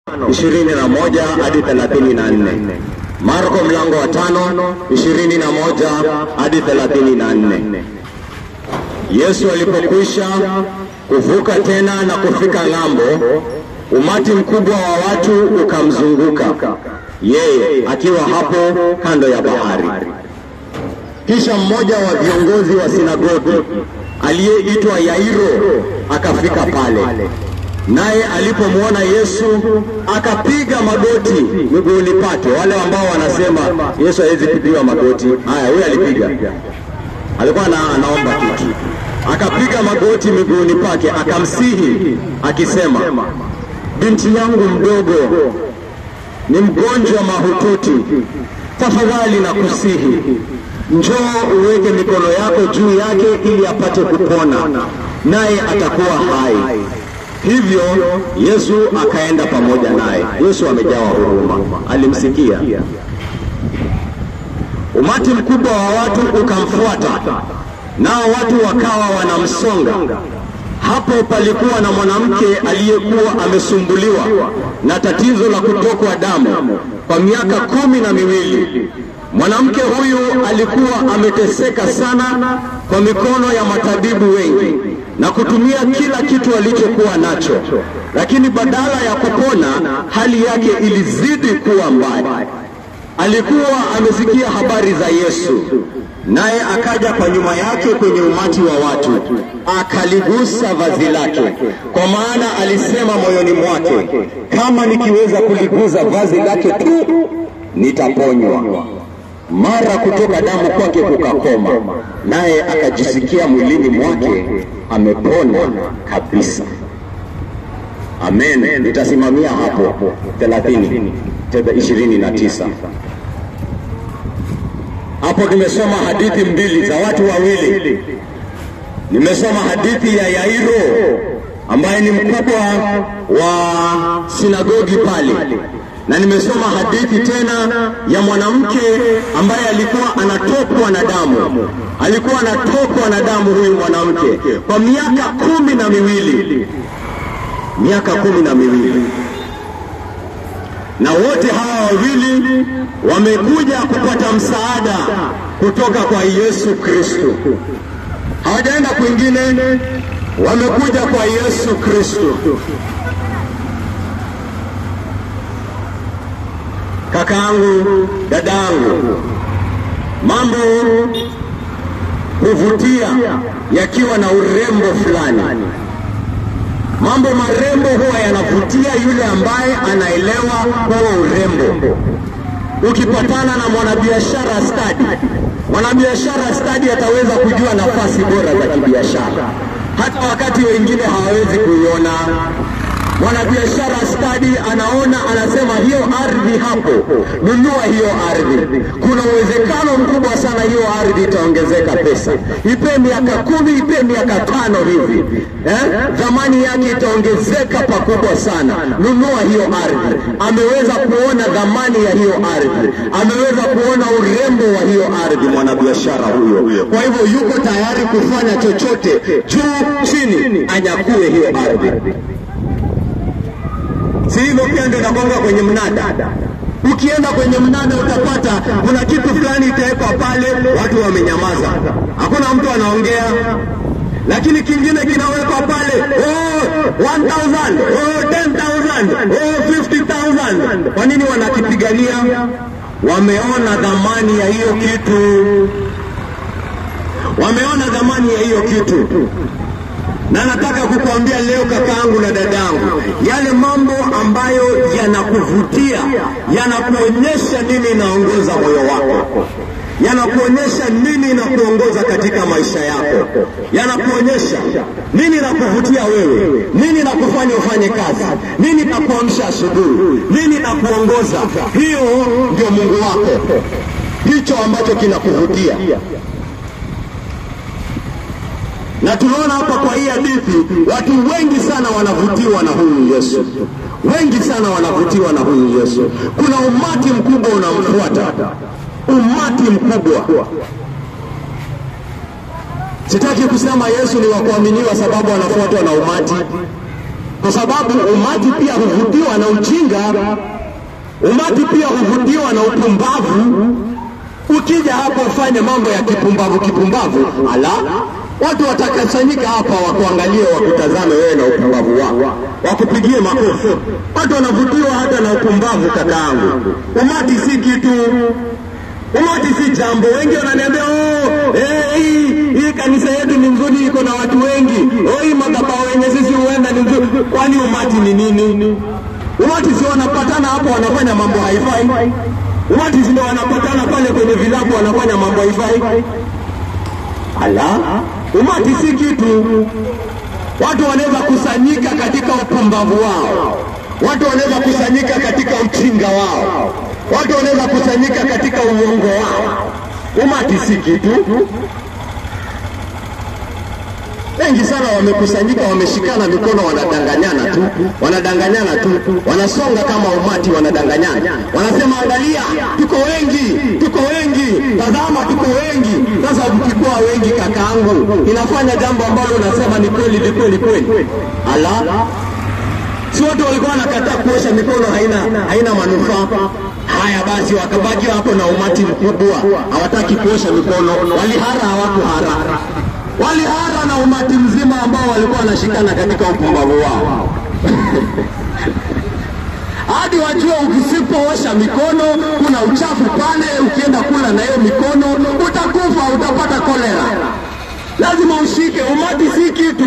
21 hadi 34. Marko mlango wa 5 21 hadi 34. Yesu alipokwisha kuvuka tena na kufika ng'ambo, umati mkubwa wa watu ukamzunguka yeye akiwa hapo kando ya bahari. Kisha mmoja wa viongozi wa sinagogi aliyeitwa Yairo akafika pale. Naye alipomwona Yesu akapiga magoti miguuni pake. Wale ambao wanasema Yesu hawezi kupiga magoti, haya huyu alipiga. Alikuwa anaomba kitu. Akapiga magoti miguuni pake akamsihi akisema, binti yangu mdogo ni mgonjwa mahututi, tafadhali na kusihi, njoo uweke mikono yako juu yake ili apate kupona, naye atakuwa hai. Hivyo Yesu akaenda pamoja naye. Yesu amejawa huruma, alimsikia. Umati mkubwa wa watu ukamfuata, nao watu wakawa wanamsonga. Hapo palikuwa na mwanamke aliyekuwa amesumbuliwa na tatizo la kutokwa damu kwa miaka 12. Mwanamke huyu alikuwa ameteseka sana kwa mikono ya matabibu wengi na kutumia kila kitu alichokuwa nacho, lakini badala ya kupona hali yake ilizidi kuwa mbaya. Alikuwa amesikia habari za Yesu, naye akaja kwa nyuma yake kwenye umati wa watu, akaligusa vazi lake, kwa maana alisema moyoni mwake, kama nikiweza kuligusa vazi lake tu nitaponywa. Mara kutoka damu kwake kukakoma, naye akajisikia mwilini mwake amepona kabisa. Amen. Nitasimamia hapo 29. Hapo nimesoma hadithi mbili za watu wawili. Nimesoma hadithi ya Yairo ambaye ni mkubwa wa sinagogi pale, na nimesoma hadithi tena ya mwanamke ambaye alikuwa anatokwa na damu. Alikuwa anatokwa na damu huyu mwanamke kwa miaka 12. Miaka 12. Na wote hawa wawili wamekuja kupata msaada kutoka kwa Yesu Kristo. Hawajaenda kwingine, wamekuja kwa Yesu Kristo. Kakaangu, dadangu, mambo huvutia yakiwa na urembo fulani. Mambo marembo huwa yanavutia yule ambaye anaelewa huo urembo. Ukipatana na mwanabiashara stadi ataweza kujua nafasi bora za kibiashara, hata wakati wengine hawawezi kuiona. Mwanabiashara stadi anaona, anasema hiyo ardhi hapo, nunua hiyo ardhi. Kuna uwezekano mkubwa sana hiyo ardhi itaongezeka pesa. Ipe miaka 10, ipe miaka 5 hivi. Thamani yake itaongezeka pakubwa sana. Nunua hiyo ardhi. Ameweza kuona thamani ya hiyo ardhi. Ameweza kuona urembo wa hiyo ardhi mwanabiashara huyo. Kwa hivyo yuko tayari kufanya chochote juu chini anyakue hiyo ardhi. Si hivyo pia ndio nagonga kwenye mnada. Ukienda kwenye mnada utapata kuna kitu fulani itawekwa pale, watu wamenyamaza, hakuna mtu anaongea. Lakini kingine kinawekwa pale, 1000, 10000, 50000. Kwa nini wanakipigania? Wameona thamani ya hiyo kitu. Wameona thamani ya hiyo kitu. Na nataka kukuambia leo kakaangu na dadangu, yale mambo ambayo yanakuvutia, yanakuonyesha nini inaongoza moyo wako, yanakuonyesha nini inakuongoza katika maisha yako, yanakuonyesha nini inakuvutia wewe, nini inakufanya ufanye kazi, nini inakuamsha asubuhi, nini inakuongoza. Hiyo ndio Mungu wako, hicho ambacho kinakuvutia. Na tunaona hapa kwa hii hadithi watu wengi sana wanavutiwa na huyu Yesu. Wengi sana wanavutiwa na huyu Yesu. Kuna umati mkubwa unamfuata. Umati mkubwa. Sitaki kusema Yesu ni wa kuaminiwa sababu anafuatwa na umati. kwa sababu umati pia huvutiwa na ujinga, umati pia huvutiwa na upumbavu. Ukija hapa ufanye mambo ya kipumbavu, watu watakusanyika hapa wakuangalie, wakutazame wewe na upumbavu wako, wakupigie makofi. Watu wanavutiwa hata na upumbavu kakaangu. Umati si kitu, umati si jambo. Wengi wananiambia hii kanisa yetu ni nzuri, iko na watu wengi. Hii madhabahu wenye sisi huenda ni nzuri. Kwani umati ni nini? Umati si wanapatana hapo wanafanya mambo haifai? Umati si wanapatana pale kwenye vilabu wanafanya mambo haifai? Umati si kitu. Watu wanaweza kusanyika katika upumbavu wao, watu wanaweza kusanyika katika ujinga wao, watu wanaweza kusanyika katika uongo wao. Umati si kitu. Wengi sana wamekusanyika, wameshikana mikono, wanadanganyana tu, wanasonga kama umati, wanadanganyana, wanasema angalia, tuko wengi, tazama tuko wengi. Sasa ukikuwa wengi kakaangu, inafanya jambo ambalo unasema ni kweli. Si watu walikuwa wanakataa kuosha mikono, haina manufaa. Haya basi wakabaki hapo na umati mkubwa, hawataki kuosha mikono. Walihara na umati mzima ambao walikuwa wanashikana katika upumbavu wao. Hadi wajua ukisipoosha mikono kuna uchafu pale, ukienda kula na hiyo mikono utakufa, utapata kolera. Lazima ushike. Umati si kitu.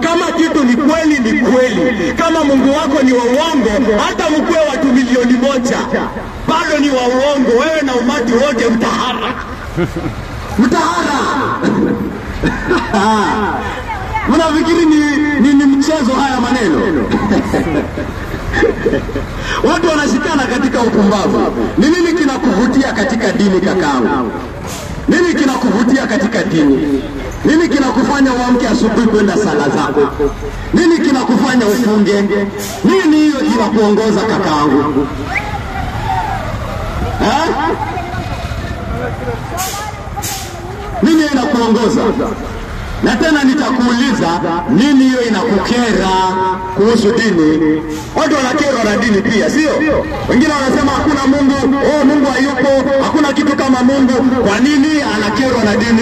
Kama kitu ni kweli. Kama Mungu wako ni wa uongo, hata mkue watu milioni 1 bado ni wa uongo. Wewe na umati wote mtahara. Mnafikiri ni mchezo haya maneno? Watu wanashikana katika upumbavu. Ni nini kinakuvutia katika dini kakaangu? Nini kinakuvutia katika dini? Nini kinakufanya uamke asubuhi kwenda sala zako? Nini kinakufanya ufunge? Nini hiyo inakuongoza kakaangu? Nini inakuongoza? Na tena nitakuuliza, nini hiyo inakukera kuhusu dini? Watu wanakerwa na dini pia, sio? Wengine wanasema hakuna Mungu, Mungu hayupo, hakuna kitu kama Mungu. Kwa nini anakerwa na dini?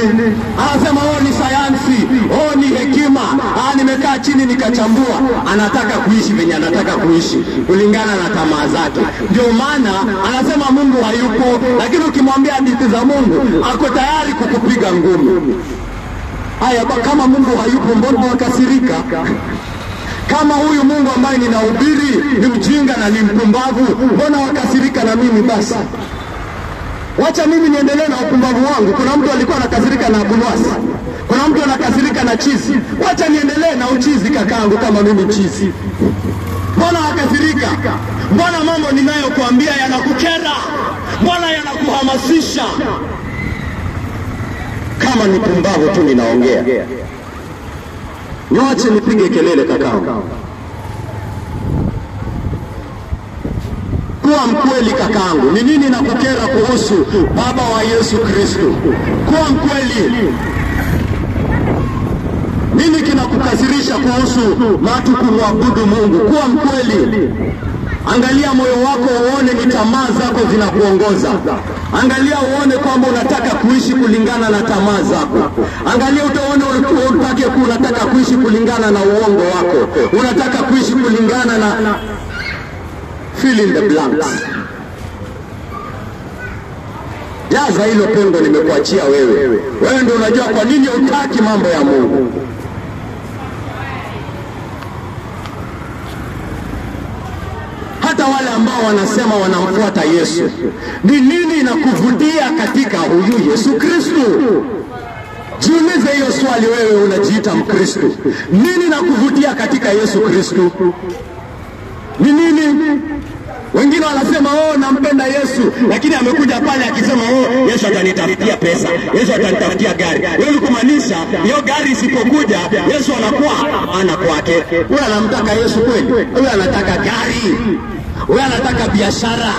Anasema ni sayansi, ni hekima. Nimekaa chini nikachambua. Anataka kuishi venye anataka kuishi kulingana na tamaa zake. Ndio maana anasema Mungu hayupo, lakini ukimwambia hadithi za Mungu ako tayari kukupiga ngumi. Haya, kama Mungu hayupo, mbona wakasirika? Kama huyu Mungu ambaye ninahubiri ni mjinga na ni mpumbavu, mbona wakasirika na mimi? Basi wacha mimi niendelee na upumbavu wangu. Kuna mtu alikuwa anakasirika na Abulwasi, kuna mtu anakasirika na chizi. Wacha niendelee na uchizi kakaangu, kama mimi chizi. Mbona wakasirika? Mbona mambo ninayokuambia yanakukera? Mbona yanakuhamasisha? Kama ni pumbavu tu ninaongea, niwache nipige kelele kakaangu. Kuwa mkweli kakaangu. Ni nini nakukera kuhusu Baba wa Yesu Kristo? Kuwa mkweli. Nini kinakukasirisha kuhusu watu kumwabudu Mungu? Kuwa mkweli. Angalia moyo wako uone ni tamaa zako zinakuongoza. Angalia uone kwamba unataka kuishi kulingana na tamaa zako. Angalia utaone unataka kuishi kulingana na uongo wako. Unataka kuishi kulingana na fill in the blanks. Jaza hilo pengo nimekuachia wewe. Wewe ndio unajua kwa nini hutaki mambo ya Mungu. Hata wale ambao wanasema wanamfuata Yesu, ni nini inakuvutia katika huyu Yesu Kristo? Jiulize hiyo swali wewe unajiita Mkristo. Nini inakuvutia katika Yesu Kristo? Ni nini? Wengine wanasema nampenda Yesu, lakini amekuja pale akisema Yesu atanitafutia pesa, Yesu atanitafutia gari. Wewe kumaanisha hiyo gari isipokuja Yesu anakuwa ana kwake. Wewe anamtaka Yesu kweli? Wewe anataka gari, wewe anataka biashara,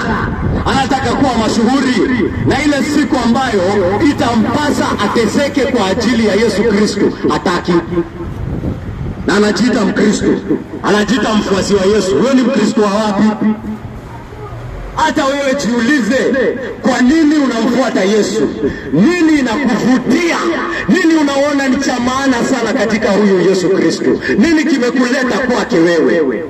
anataka kuwa mashuhuri, na ile siku ambayo itampasa ateseke kwa ajili ya Yesu Kristo hataki. na anajiita Mkristo, anajiita mfuasi wa Yesu. Wewe ni Mkristo wa wapi? Hata wewe jiulize, kwa nini unamfuata Yesu? Nini inakuvutia? Nini unaona ni cha maana sana katika huyu Yesu Kristo? Nini kimekuleta kwake wewe?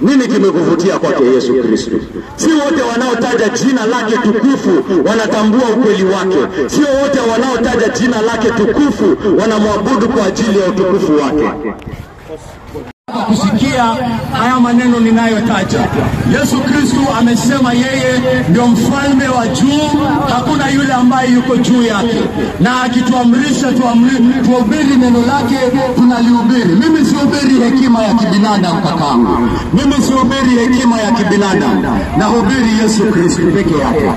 Nini kimekuvutia kwake Yesu Kristo? Si wote wanaotaja jina lake tukufu wanatambua ukweli wake. Sio wote wanaotaja jina lake tukufu wanamwabudu kwa ajili ya utukufu wake. Kusikia haya maneno ninayotaja, Yesu Kristo amesema yeye ndio mfalme wa juu, hakuna yule ambaye yuko juu yake, na akituamrisha tuhubiri neno lake tunalihubiri. Mimi sihubiri hekima ya kibinadamu kakangu, mimi sihubiri hekima ya kibinadamu, nahubiri Yesu Kristo peke yake,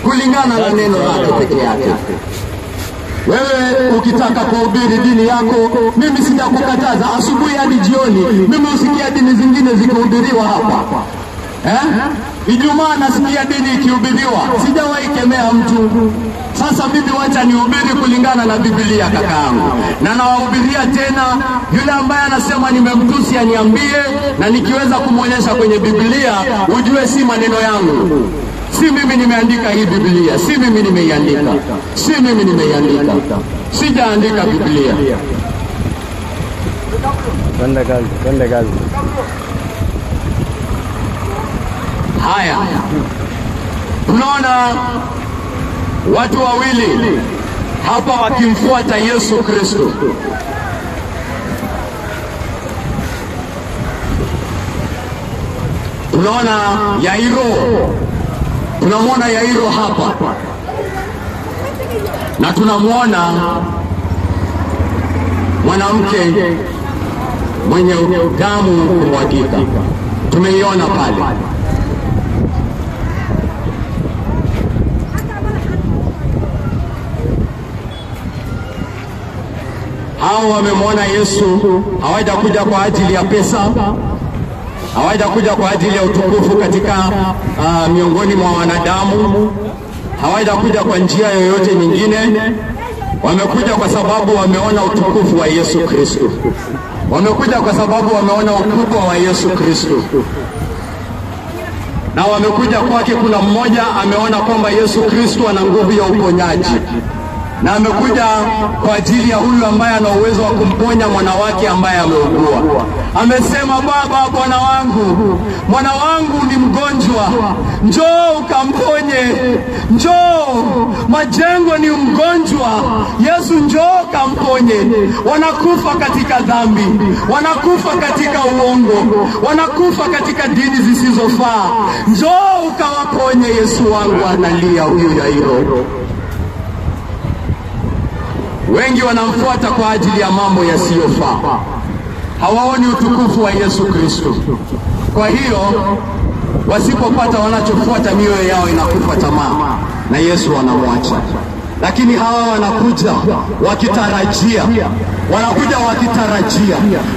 kulingana na neno lake peke yake. Wewe ukitaka kuhubiri dini yako, mimi sitakukataza. Asubuhi hadi jioni mimi usikia dini zingine zikihubiriwa hapa. Ijumaa nasikia dini ikihubiriwa, sijawahi kemea mtu. Sasa mimi wacha nihubiri kulingana na Biblia kakaangu, na nawahubiria tena. Yule ambaye anasema nimemtusi aniambie, na nikiweza kumuonyesha kwenye Biblia ujue si maneno yangu. Si mimi nimeandika hii Biblia, si mimi nimeiandika, si mimi nimeiandika, sijaandika Biblia. Twende kazi. Haya, tunaona watu wawili hapa wakimfuata Yesu Kristo. Tunaona Yairo, tunamwona Yairo hapa, na tunamwona mwanamke mwenye damu kumwagika, tumeiona pale. Hao wamemwona Yesu, hawajakuja kwa ajili ya pesa, hawajakuja kwa ajili ya utukufu katika miongoni mwa wanadamu, hawajakuja kwa njia yoyote nyingine. Wamekuja kwa sababu wameona utukufu wa Yesu Kristo. Wamekuja kwa sababu wameona ukubwa wa Yesu Kristo, na wamekuja kwake. Kuna mmoja ameona kwamba Yesu Kristo ana nguvu ya uponyaji, na amekuja kwa ajili ya huyu ambaye ana uwezo wa kumponya mwana wake ambaye ameugua. Amesema, Baba, mwana wangu ni mgonjwa, njoo ukamponye. Njoo, Majengo ni mgonjwa, Yesu njoo kamponye. Wanakufa katika dhambi, wanakufa katika uongo, wanakufa katika dini zisizofaa. Njoo ukawaponye. Yesu wangu analia huyu Yairo. Wengi wanamfuata kwa ajili ya mambo yasiyofaa, hawaoni utukufu wa Yesu Kristo. Kwa hiyo wasipopata wanachofuata, mioyo yao inakufa tamaa na Yesu anamwacha. Lakini hawa wanakuja wakitarajia,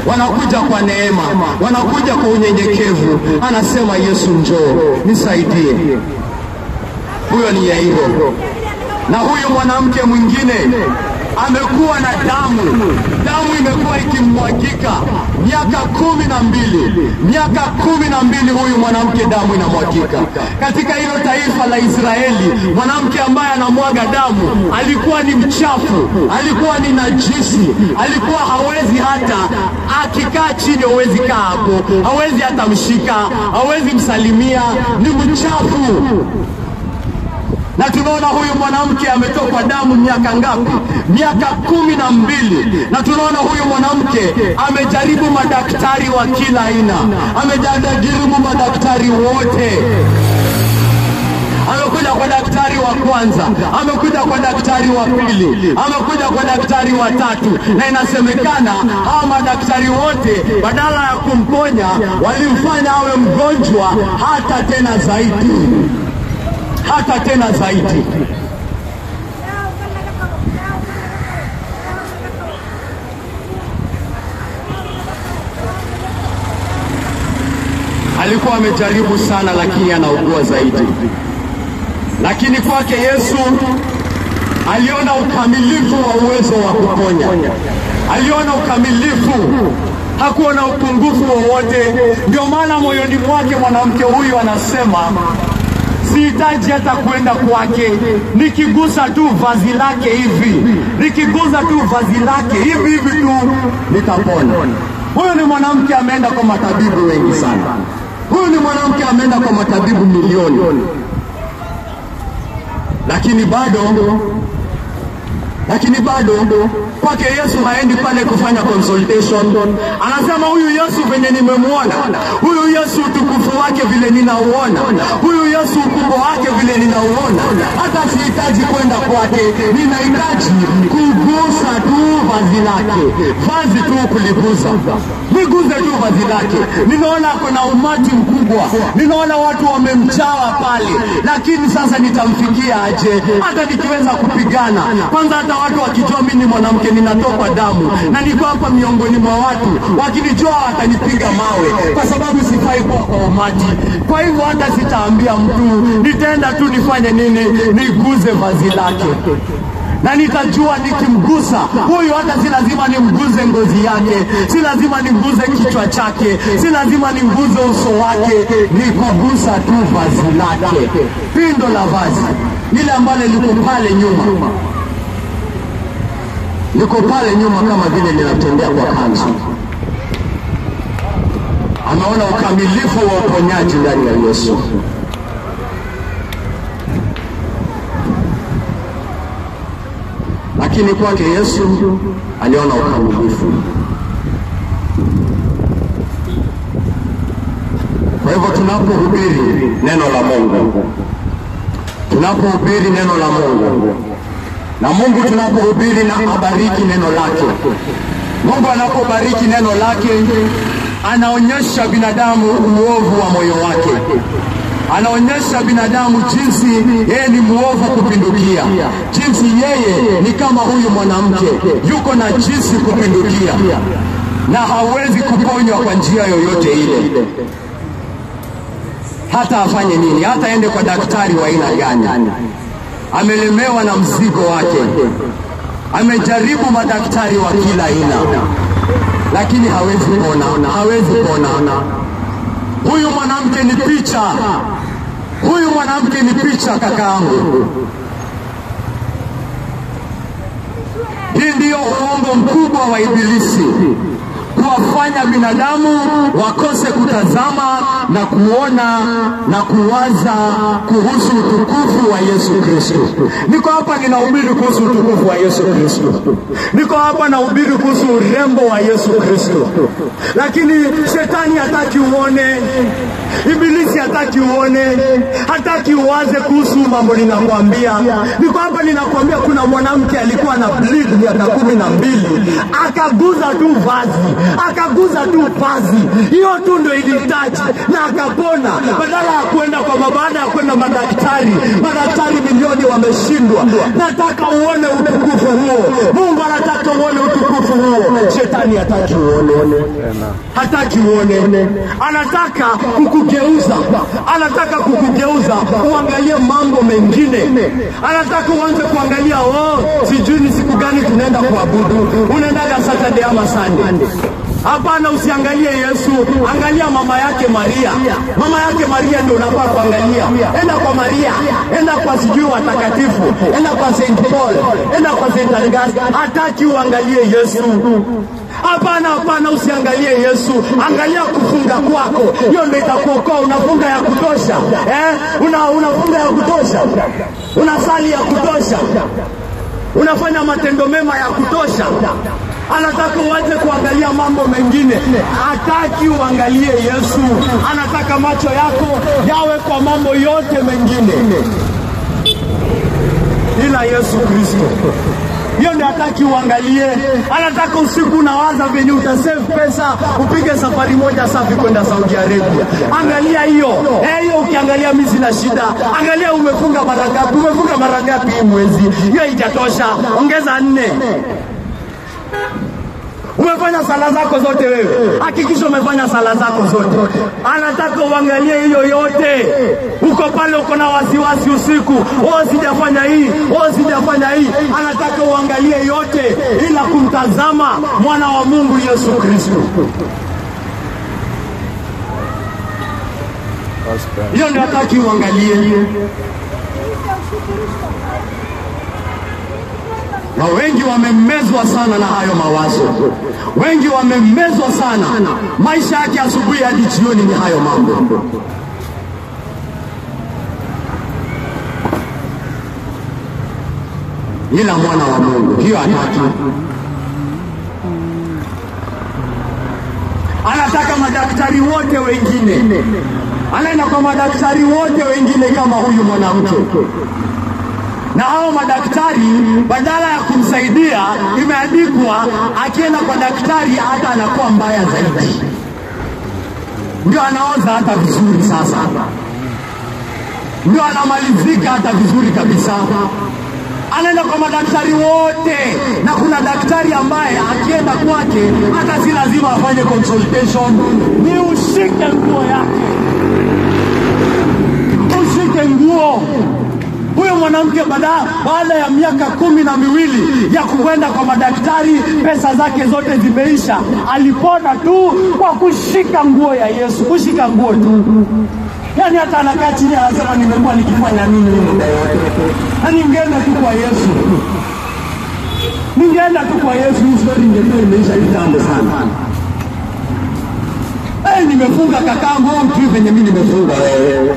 wanakuja kwa neema, wanakuja kwa unyenyekevu. Anasema, Yesu njoo nisaidie. Huyo ni Yairo. Na huyu mwanamke mwingine amekuwa na damu imekuwa ikimwagika miaka 12. Huyu mwanamke damu inamwagika. Katika hilo taifa la Israeli, mwanamke ambaye anamwaga damu alikuwa ni mchafu, alikuwa ni najisi, alikuwa hawezi hata akikaa chini, hawezi kaa hapo, hawezi hata mshika, hawezi msalimia, ni mchafu. Na tunaona huyu mwanamke ametokwa damu miaka ngapi? Miaka 12. Na tunaona huyu mwanamke amejaribu madaktari wa kila aina, amejaribu madaktari wote. Amekuja kwa daktari wa kwanza, amekuja kwa daktari wa pili, amekuja kwa daktari wa tatu, na inasemekana hawa madaktari wote badala ya kumponya walimfanya awe mgonjwa hata tena zaidi. Alikuwa amejaribu sana, lakini anaugua zaidi. Lakini kwake Yesu aliona ukamilifu wa uwezo wa kuponya, aliona ukamilifu, hakuona upungufu wowote. Ndio maana moyoni mwake mwanamke huyu anasema, sihitaji hata kwenda kwake, nikigusa tu vazi lake hivi, nikigusa tu vazi lake hivi tu nitapona. Huyu ni mwanamke ameenda kwa matabibu wengi sana. Huyu ni mwanamke ameenda kwa matabibu milioni. Lakini bado kwake Yesu haendi pale kufanya consultation. Anasema huyu Yesu venye nimemuona, huyu Yesu utukufu wake vile ninauona, huyu Yesu ukubwa wake vile ninauona, hata sihitaji kwenda kwake, ninahitaji kugusa tu vazi lake. Vazi tu kuligusa, niguze tu vazi lake. Ninaona kuna umati mkubwa, ninaona watu wamemjawa pale, lakini sasa nitamfikia aje? Hata nikiweza kupigana, kwanza hata watu wakijua mimi ni mwanamke ninatoka damu na niko hapa miongoni mwa watu, wakinijua watanipiga mawe kwa sababu sifai kuwa kwa umati. Kwa hivyo hata sitaambia mtu, nitaenda tu nifanye nini? Niguze vazi lake. Na nitajua nikimgusa huyu, hata si lazima nimguze ngozi yake, si lazima nimguze kichwa chake, si lazima nimguze uso wake, nikugusa tu vazi lake, pindo la vazi ile ambalo liko pale nyuma, liko pale nyuma kama vile linatembea kwa kanzu. Ameona ukamilifu wa uponyaji ndani ya Yesu. Lakini kwake Yesu aliona ukamilifu. Kwa hivyo tunapohubiri neno la Mungu, tunapohubiri neno la Mungu, na Mungu tunapohubiri na abariki neno lake, Mungu anapobariki neno lake anaonyesha binadamu uovu wa moyo wake. Anaonyesha binadamu jinsi yeye ni muovu kupindukia, jinsi yeye ni kama huyu mwanamke, yuko na jinsi kupindukia na hawezi kuponywa kwa njia yoyote ile. Hata afanye nini, hata ende kwa daktari wa aina gani, amelemewa na mzigo wake, amejaribu madaktari wa kila aina, lakini hawezi pona, hawezi pona. Huyu mwanamke ni picha, huyu mwanamke ni picha kakaangu. Hii ndio uongo mkubwa wa Ibilisi, kuwafanya binadamu wakose kutazama na kuona na kuwaza kuhusu utukufu wa Yesu Kristo. Niko hapa ninahubiri kuhusu utukufu wa Yesu Kristo. Niko hapa nahubiri kuhusu urembo wa Yesu Kristo. Lakini shetani hataki uone, Ibilisi hataki uone, hataki uwaze kuhusu mambo ninakwambia. Niko hapa ninakwambia kuna mwanamke alikuwa na bleed miaka 12, akaguza tu vazi, akaguza tu vazi, hiyo tu ndio ilihitaji na akapona. Badala ya kwenda kwa baada ya kwenda madaktari milioni wameshindwa. Nataka uone utukufu huo. Mungu anataka uone utukufu huo. Shetani hataki uone, hataki uone. Anataka kukugeuza, anataka kukugeuza uangalie mambo mengine. Anataka uanze kuangalia sijui ni siku gani tunaenda kuabudu, unaenda Saturday ama Sunday. Hapana, usiangalie Yesu, angalia mama yake Maria. Mama yake Maria ndio unafaa kuangalia. Enda kwa Maria, enda kwa sijui watakatifu, enda kwa Saint Paul, enda kwa Saint Augustine. Hataki uangalie Yesu. Hapana, usiangalie Yesu, angalia kufunga kwako. Hiyo ndio itakuokoa. Unafunga ya kutosha, unafunga ya kutosha, unasali ya kutosha, unafanya matendo mema ya kutosha. Anataka uanze kuangalia mambo mengine, hataki uangalie Yesu. Anataka macho yako yawe kwa mambo yote mengine ila Yesu Kristo. Hiyo ndio hataki uangalie. Anataka usiku unawaza venye utasave pesa upige safari moja safi kwenda Saudi Arabia. Angalia hiyo. Hiyo ukiangalia mimi sina shida. Angalia umefunga mara ngapi? Umefunga mara ngapi mwezi? Hiyo haijatosha. Ongeza 4. Umefanya sala zako zote wewe. Hakikisha umefanya sala zako zote. Anataka uangalie hiyo yote. Uko pale uko na wasiwasi usiku. Sijafanya hii, sijafanya hii. Anataka uangalie yote ila kumtazama mwana wa Mungu Yesu Kristo. Hiyo ndio hataki uangalie. Na wengi wamemezwa sana na hayo mawazo. Wengi wamemezwa sana. Maisha yake asubuhi hadi jioni ni hayo mambo. Ila mwana wa Mungu hiyo hataki. Anataka madaktari wote wengine. Anaenda kwa madaktari wote wengine kama huyu mwanamke. Na hao madaktari badala ya kumsaidia, imeandikwa akienda kwa daktari hata anakuwa mbaya zaidi. Ndio anaoza hata vizuri sasa. Ndio anamalizika hata vizuri kabisa. Anaenda kwa madaktari wote, na kuna daktari ambaye akienda kwake hata si lazima afanye consultation, ni ushike nguo yake. Ushike nguo. Huyo mwanamke baada ya miaka 12 ya kuenda kwa madaktari, pesa zake zote zimeisha. Alipona tu kwa kushika nguo ya Yesu, kushika nguo tu. Yani hata anakaa chini anasema nimekuwa nikifanya nini muda yote. Na ningeenda tu kwa Yesu. Ningeenda tu kwa Yesu, story ingekuwa imeisha kitambo sana. Nimefunga kakaangu, mtu venye mimi nimefunga wewe.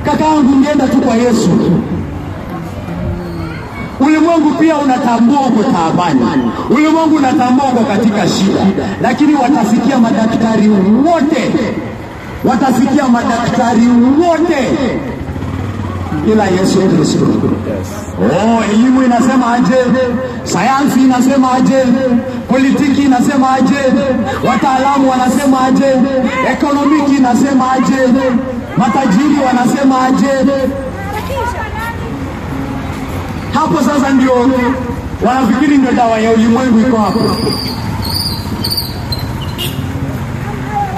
Kakaangu ningeenda tu kwa Yesu. Ulimwengu pia unatambua uko taabani. Ulimwengu unatambua uko katika shida. Lakini watasikia madaktari wote. Watasikia madaktari wote ila Yesu Kristo. Elimu inasema aje? Sayansi inasema aje? Politiki inasema aje? Wataalamu wanasema aje? Ekonomiki inasema aje? Matajiri wanasema aje? Hapo sasa ndio wanafikiri ndio dawa ya ulimwengu iko hapo.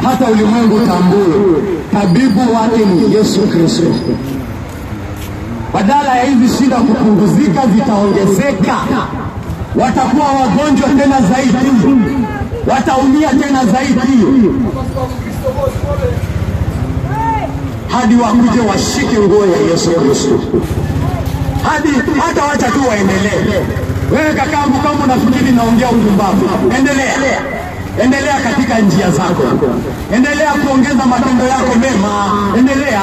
Hata ulimwengu tambue tabibu wake ni Yesu Kristo. Badala ya hizi shida kupunguzika zitaongezeka. Watakuwa wagonjwa tena zaidi. Wataumia tena zaidi. Hadi wakuje washike nguo ya Yesu Kristo. Hata wacha tu waendelee. Wewe kakaangu, kama unafikiri naongea upumbavu, endelea katika njia zako. Endelea kuongeza matendo yako mema. Endelea.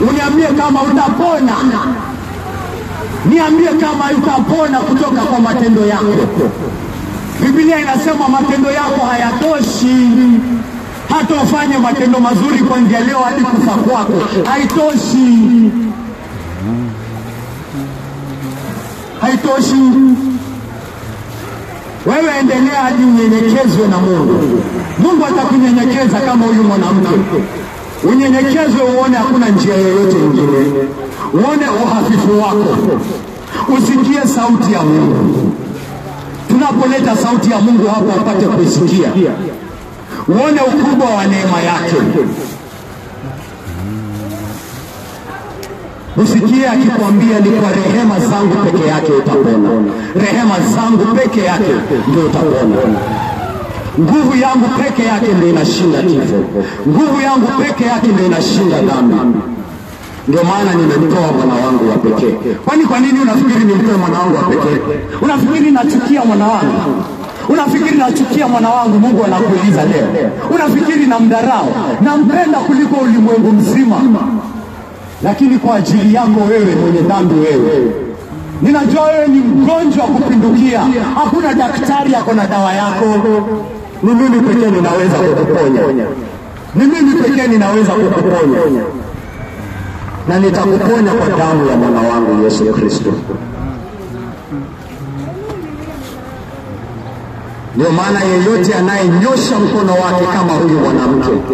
Uniambie kama utapona. Niambie kama utapona kutoka kwa matendo yako. Biblia inasema matendo yako hayatoshi. Hata ufanye matendo mazuri kuanzia leo hadi kufa kwako, haitoshi. Haitoshi. Wewe endelea hadi unyenyekezwe na Mungu. Mungu atakunyenyekeza kama huyu mwanamke. Unyenyekezwe uone hakuna njia yoyote nyingine. Uone uhafifu wako. Usikie sauti ya Mungu. Tunapoleta sauti ya Mungu hapo upate kuisikia. Uone ukubwa wa neema yake. Usikie akikwambia ni kwa rehema zangu peke yake utapona. Rehema zangu peke yake ndio utapona. Nguvu yangu peke yake ndio inashinda kifo. Nguvu yangu peke yake ndio inashinda dhambi. Ndio maana nimemtoa mwana wangu wa pekee. Kwa nini unafikiri nimtoe mwana wangu wa pekee? Unafikiri nachukia mwana wangu? Unafikiri nachukia mwana wangu? Mungu anakuuliza leo. Unafikiri namdharau? Nampenda kuliko ulimwengu mzima. Lakini kwa ajili yako wewe mwenye dhambi wewe, ninajua wewe ni mgonjwa kupindukia. Hakuna daktari yako na dawa yako. Ni mimi pekee ninaweza kukuponya. Ni mimi pekee ninaweza kukuponya. Na nitakuponya kwa damu ya mwana wangu Yesu Kristo. Ndio maana yeyote anayenyosha mkono wake kama huyu mwanamke,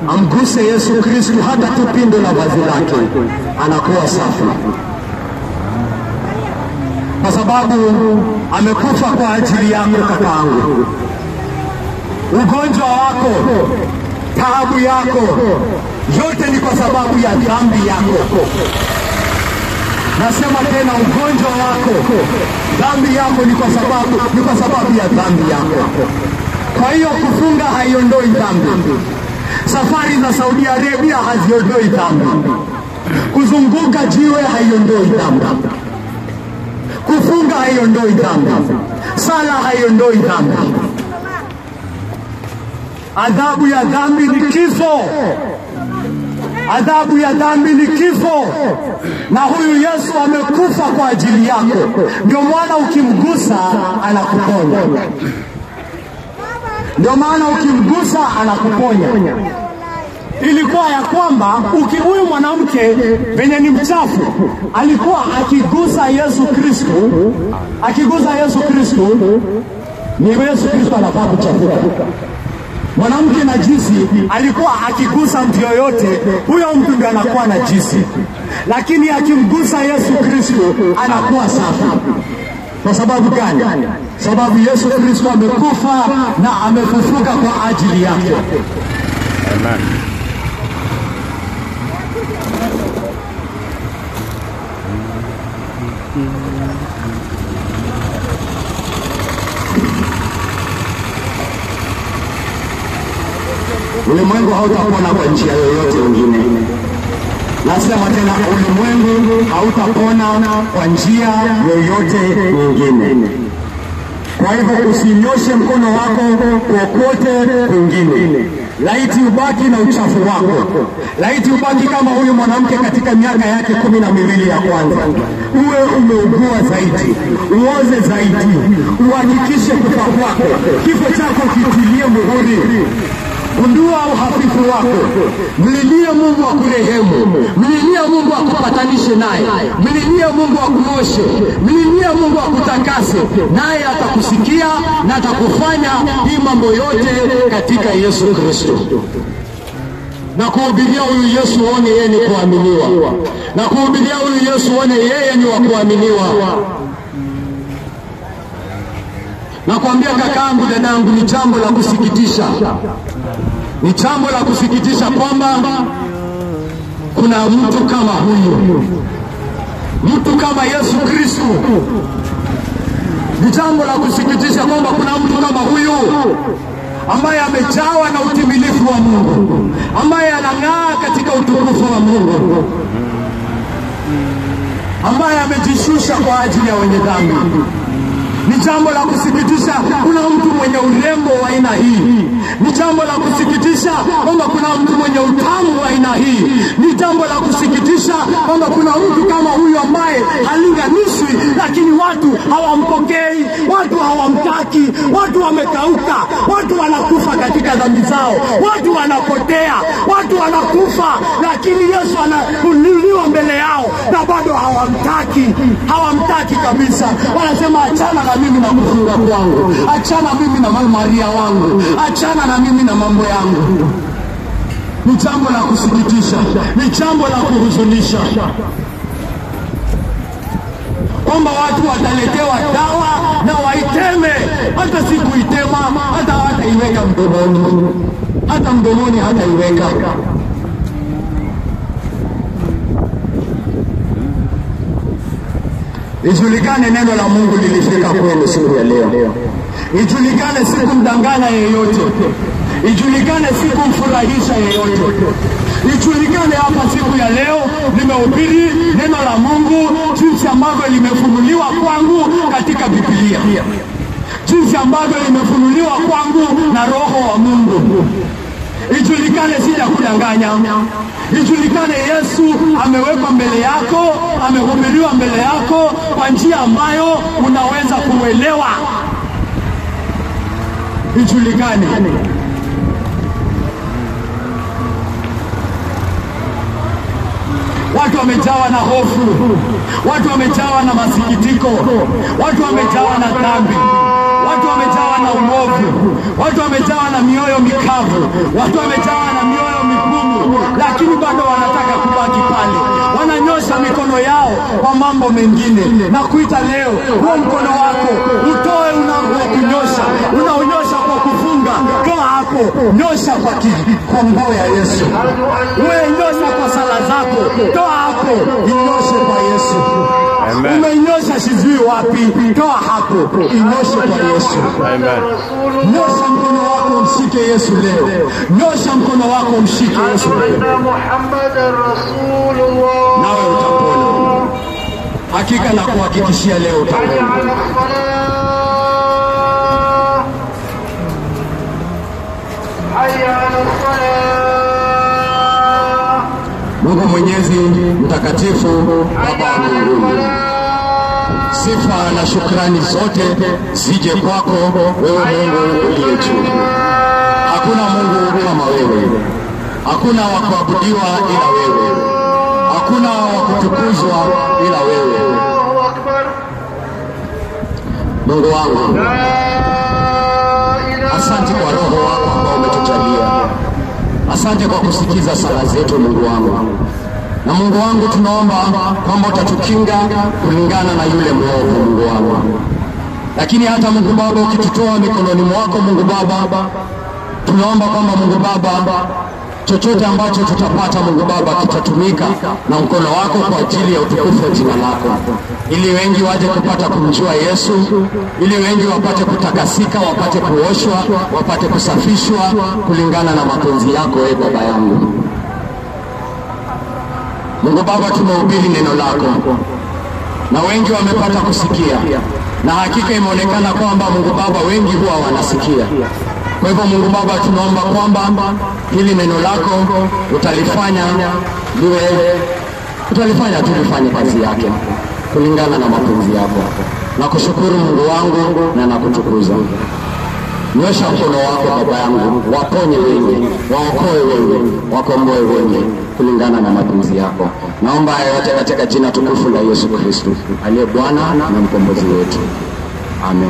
amguse Yesu Kristo hata tu pindo la vazi lake, anakuwa safi. kwa sababu amekufa kwa ajili yako kakaangu. Ugonjwa wako, taabu yako, yote ni kwa sababu ya dhambi yako. Nasema tena, ugonjwa wako, dhambi yako ni kwa sababu ya dhambi yako. Kwa hiyo kufunga haiondoi dhambi. Safari za Saudi Arabia haziondoi dhambi. Kuzunguka jiwe haiondoi dhambi. Kufunga haiondoi dhambi. Sala haiondoi dhambi. Adhabu ya dhambi ni kifo. Adhabu ya dhambi ni kifo. Na huyu Yesu amekufa kwa ajili yako. Ndio maana ukimgusa anakuponya. Ndio maana ukimgusa anakuponya. Ilikuwa ya kwamba huyu mwanamke venye ni mchafu alikuwa akigusa Yesu Kristo, ni Yesu Kristo anafaa kuchafuka. Mwanamke najisi alikuwa akigusa mtu yoyote, huyo mtu ndiye anakuwa najisi. Lakini akimgusa Yesu Kristo anakuwa safi. Kwa sababu gani? Sababu Yesu Kristo amekufa na amefufuka kwa ajili yake. Amen. Ulimwengu hautapona kwa njia yoyote nyingine. Nasema tena, ulimwengu hautapona kwa njia yoyote nyingine. Kwa hivyo usinyoshe mkono wako kokote kwingine. Laiti ubaki na uchafu wako. Laiti ubaki kama huyu mwanamke katika miaka yake 12 ya kwanza. Uwe umeugua zaidi, uoze zaidi, uhakikishe kufa kwako, kifo chako kitilie muhuri. Gundua uhafifu wako. Mlilie Mungu akurehemu. Mlilie Mungu akupatanishe naye. Mlilie Mungu akuoshe. Mlilie Mungu akutakase, naye atakusikia na atakufanya hii mambo yote katika Yesu Kristo. Na kuhubiria huyu Yesu uone yeye ni kuaminiwa. Na kuhubiria huyu Yesu uone yeye ni wa kuaminiwa. Na kuambia kakaangu, dadangu, ni jambo la kusikitisha. Ni jambo la kusikitisha kwamba kuna mtu kama huyu. Mtu kama Yesu Kristo. Ni jambo la kusikitisha kwamba kuna mtu kama huyu ambaye amejawa na utimilifu wa Mungu, ambaye anang'aa katika utukufu wa Mungu, ambaye amejishusha kwa ajili ya wenye dhambi. Ni jambo la kusikitisha kuna mtu mwenye urembo wa aina hii. Ni jambo la kusikitisha kwamba kuna mtu mwenye utamu wa aina hii. Ni jambo la kusikitisha kwamba kuna mtu kama huyu ambaye halinganishwi, lakini watu hawampokei, watu hawamtaki, watu wamekauka, watu wanakufa katika dhambi zao, watu wanapotea, watu wanakufa, lakini Yesu anafunuliwa mbele yao na bado hawamtaki kabisa. Wanasema, achana na mimi na kufunga kwangu, achana mimi na Maria wangu, achana na mimi na mambo yangu. Ni jambo la kusikitisha, ni jambo la kuhuzunisha kwamba watu wataletewa dawa na waiteme. Hata si kuitema, hata hataiweka mdomoni, hata mdomoni hataiweka. Ijulikane neno la Mungu lilifika kwenu siku ya leo. Ijulikane sikumdanganya yeyote. Ijulikane sikumfurahisha yeyote. Ijulikane hapa siku ya leo nimehubiri neno la Mungu jinsi ambavyo limefunuliwa kwangu katika Biblia. Jinsi ambavyo limefunuliwa kwangu na Roho wa Mungu. Ijulikane sija kudanganya. Ijulikane Yesu amewekwa mbele yako, amehubiriwa mbele yako kwa njia ambayo unaweza kuelewa. Ijulikane. Watu wamejawa na hofu, watu wamejawa na masikitiko, watu wamejawa na dhambi, watu wamejawa na uovu, watu wamejawa na mioyo mikavu, watu wamejawa na mioyo migumu, lakini bado wanataka kubaki pale. Wananyosha kunyosha mikono yao kwa mambo mengine. Na kuita leo, huo mkono wako utoe unao kunyosha, unaonyosha kwa kufunga, toa hapo, nyosha kwa nguo ya Yesu. Wewe nyosha kwa sala zako, toa hapo, inyoshe kwa Yesu. Amen. Umenyosha sijui wapi, toa hapo, inyoshe kwa Yesu. Amen. Nyosha mkono wako mshike Yesu leo. Nyosha mkono wako mshike Yesu leo. Nawe utapona. Hakika na kuhakikishia leo utapona. Mungu Mwenyezi mtakatifu, Baba wa mbinguni, sifa na shukrani zote zije kwako wewe Mungu uliye juu. Hakuna Mungu kama wewe. Hakuna wa kuabudiwa ila wewe. Hakuna wa kutukuzwa ila wewe. Mungu wangu, asante kwa roho wako ambao umetujalia. Asante kwa kusikiza sala zetu Mungu wangu. Na Mungu wangu, tunaomba kwamba utatukinga kulingana na yule mwovu Mungu wangu. Lakini hata Mungu Baba, ukitutoa mikononi mwako Mungu Baba, tunaomba kwamba Mungu Baba, chochote ambacho tutapata Mungu Baba kitatumika na mkono wako kwa ajili ya utukufu wa jina lako, ili wengi waje kupata kumjua Yesu, ili wengi wapate kutakasika, wapate kuoshwa, wapate kusafishwa kulingana na mapenzi yako wewe Baba yangu. Mungu Baba, tumehubiri neno lako na wengi wamepata kusikia, na hakika imeonekana kwamba Mungu Baba wengi huwa wanasikia. Kwa hivyo Mungu Baba, tunaomba kwamba hili neno lako utalifanya tulifanye kazi yake kulingana na mapenzi yako. Na kushukuru Mungu wangu na nakutukuza. Nyosha mkono wako Baba yangu, waponye wengi, waokoe wengi, wakomboe wengi kulingana na mapenzi yako. Naomba haya yote katika jina tukufu la Yesu Kristo, aliye Bwana na mkombozi wetu. Amen.